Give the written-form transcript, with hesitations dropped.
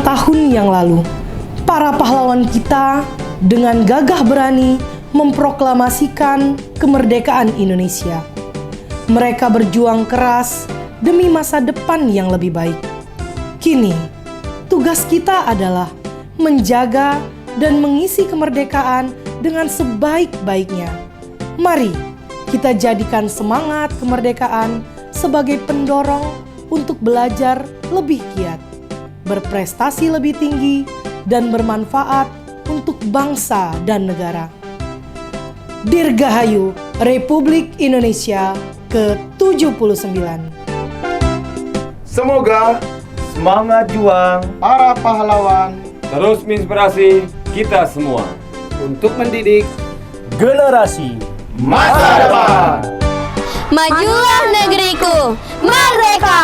tahun yang lalu, para pahlawan kita dengan gagah berani memproklamasikan kemerdekaan Indonesia. Mereka berjuang keras demi masa depan yang lebih baik. Kini, tugas kita adalah menjaga dan mengisi kemerdekaan dengan sebaik-baiknya. Mari kita jadikan semangat kemerdekaan sebagai pendorong untuk belajar lebih giat, berprestasi lebih tinggi, dan bermanfaat untuk bangsa dan negara. Dirgahayu Republik Indonesia ke-79. Semoga semangat juang para pahlawan terus menginspirasi kita semua untuk mendidik generasi masa depan. Majulah negeriku, merdeka!